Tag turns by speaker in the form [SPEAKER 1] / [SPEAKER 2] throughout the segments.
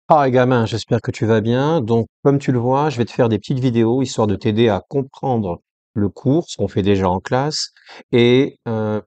[SPEAKER 1] Ah, gamin, j'espère que tu vas bien. Donc, comme tu le vois, je vais te faire des petites vidéos histoire de t'aider à comprendre le cours, ce qu'on fait déjà en classe. Et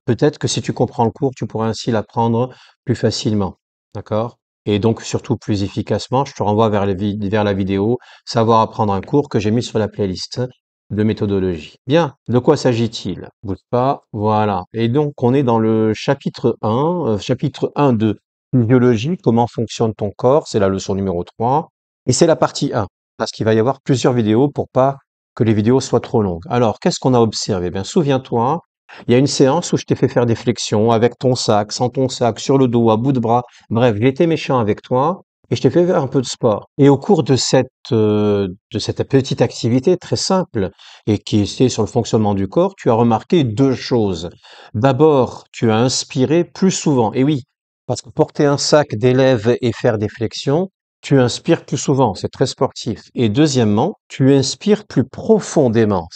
[SPEAKER 1] peut-être que si tu comprends le cours, tu pourras ainsi l'apprendre plus facilement. D'accord? Et donc, surtout plus efficacement. Je te renvoie vers la vidéo Savoir apprendre un cours que j'ai mis sur la playlist de méthodologie. Bien, de quoi s'agit-il? Bouge pas. Voilà. Et donc, on est dans le chapitre 1, chapitre 1 de biologie, comment fonctionne ton corps, c'est la leçon numéro 3. Et c'est la partie 1, parce qu'il va y avoir plusieurs vidéos pour pas que les vidéos soient trop longues. Alors, qu'est-ce qu'on a observé? Eh bien, souviens-toi, il y a une séance où je t'ai fait faire des flexions avec ton sac, sans ton sac, sur le dos, à bout de bras. Bref, j'ai été méchant avec toi et je t'ai fait faire un peu de sport. Et au cours de cette petite activité très simple et qui était sur le fonctionnement du corps, tu as remarqué deux choses. D'abord, tu as inspiré plus souvent. Et oui, parce que porter un sac d'élèves et faire des flexions, tu inspires plus souvent, c'est très sportif. Et deuxièmement, tu inspires plus profondément,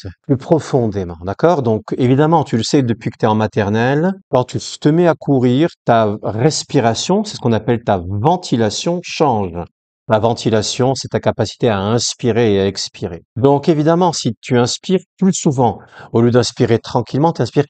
[SPEAKER 1] d'accord? Donc évidemment, tu le sais depuis que tu es en maternelle, quand tu te mets à courir, ta respiration, c'est ce qu'on appelle ta ventilation, change. La ventilation, c'est ta capacité à inspirer et à expirer. Donc évidemment, si tu inspires plus souvent, au lieu d'inspirer tranquillement, tu inspires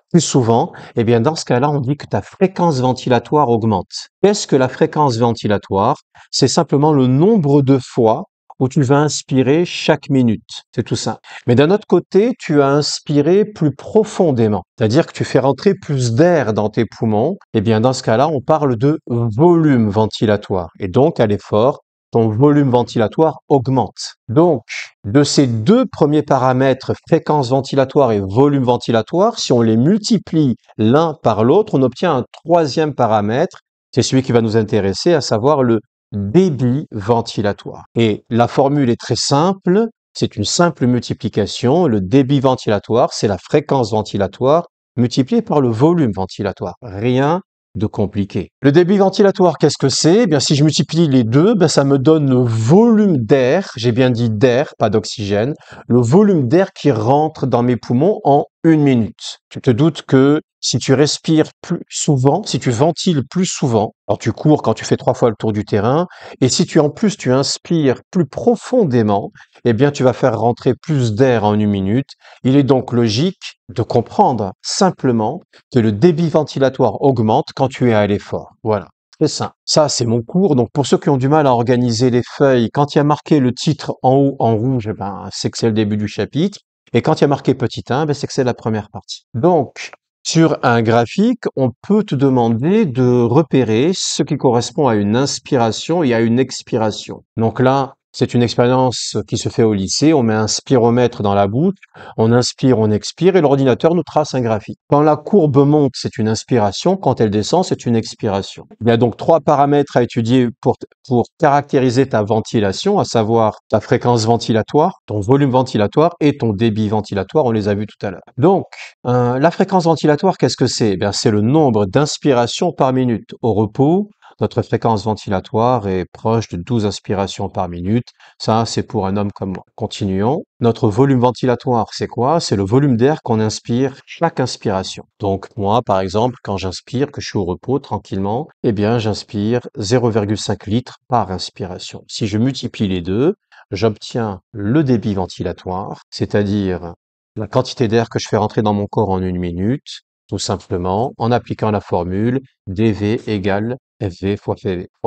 [SPEAKER 1] plus souvent, eh bien, dans ce cas-là, on dit que ta fréquence ventilatoire augmente. Qu'est-ce que la fréquence ventilatoire? C'est simplement le nombre de fois où tu vas inspirer chaque minute. C'est tout ça. Mais d'un autre côté, tu as inspiré plus profondément. C'est-à-dire que tu fais rentrer plus d'air dans tes poumons. Eh bien, dans ce cas-là, on parle de volume ventilatoire. Et donc, à l'effort, ton volume ventilatoire augmente. Donc, de ces deux premiers paramètres, fréquence ventilatoire et volume ventilatoire, si on les multiplie l'un par l'autre, on obtient un troisième paramètre. C'est celui qui va nous intéresser, à savoir le débit ventilatoire. Et la formule est très simple. C'est une simple multiplication. Le débit ventilatoire, c'est la fréquence ventilatoire multipliée par le volume ventilatoire. Rien de compliqué. Le débit ventilatoire, qu'est-ce que c'est? Eh bien, si je multiplie les deux, ben, ça me donne le volume d'air, j'ai bien dit d'air, pas d'oxygène, le volume d'air qui rentre dans mes poumons en une minute. Tu te doutes que si tu respires plus souvent, si tu ventiles plus souvent, alors tu cours quand tu fais 3 fois le tour du terrain, et si tu en plus tu inspires plus profondément, eh bien tu vas faire rentrer plus d'air en une minute. Il est donc logique de comprendre simplement que le débit ventilatoire augmente quand tu es à l'effort. Voilà. C'est ça. Ça, c'est mon cours. Donc, pour ceux qui ont du mal à organiser les feuilles, quand il y a marqué le titre en haut en rouge, eh ben, c'est que c'est le début du chapitre. Et quand il y a marqué petit 1, ben, c'est que c'est la première partie. Donc, sur un graphique, on peut te demander de repérer ce qui correspond à une inspiration et à une expiration. Donc là, c'est une expérience qui se fait au lycée. On met un spiromètre dans la bouche, on inspire, on expire, et l'ordinateur nous trace un graphique. Quand la courbe monte, c'est une inspiration. Quand elle descend, c'est une expiration. Il y a donc trois paramètres à étudier pour caractériser ta ventilation, à savoir ta fréquence ventilatoire, ton volume ventilatoire et ton débit ventilatoire. On les a vus tout à l'heure. Donc, la fréquence ventilatoire, qu'est-ce que c'est? Eh bien, c'est le nombre d'inspirations par minute. Au repos, notre fréquence ventilatoire est proche de 12 inspirations par minute. Ça, c'est pour un homme comme moi. Continuons. Notre volume ventilatoire, c'est quoi? C'est le volume d'air qu'on inspire chaque inspiration. Donc, moi, par exemple, quand j'inspire, que je suis au repos tranquillement, eh bien, j'inspire 0,5 litres par inspiration. Si je multiplie les deux, j'obtiens le débit ventilatoire, c'est-à-dire la quantité d'air que je fais rentrer dans mon corps en une minute, tout simplement, en appliquant la formule dV égale FV fois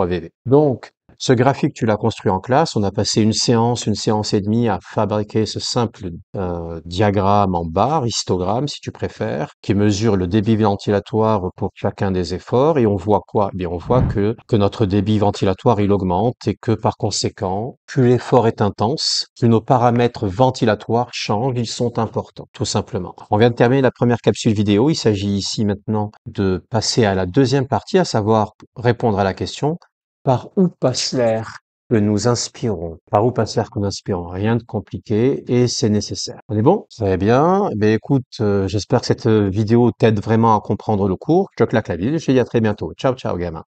[SPEAKER 1] VV. Donc, ce graphique, tu l'as construit en classe. On a passé une séance et demie à fabriquer ce simple diagramme en barre, histogramme si tu préfères, qui mesure le débit ventilatoire pour chacun des efforts. Et on voit quoi? Eh bien, on voit que notre débit ventilatoire, il augmente et que par conséquent, plus l'effort est intense, plus nos paramètres ventilatoires changent, ils sont importants, tout simplement. On vient de terminer la première capsule vidéo. Il s'agit ici maintenant de passer à la deuxième partie, à savoir répondre à la question: par où passe l'air que nous inspirons? Par où passe l'air que nous inspirons? Rien de compliqué et c'est nécessaire. On est bon? Très bien. Eh bien, écoute, j'espère que cette vidéo t'aide vraiment à comprendre le cours. Je te claque la bise et je te dis à très bientôt. Ciao, ciao, gamin.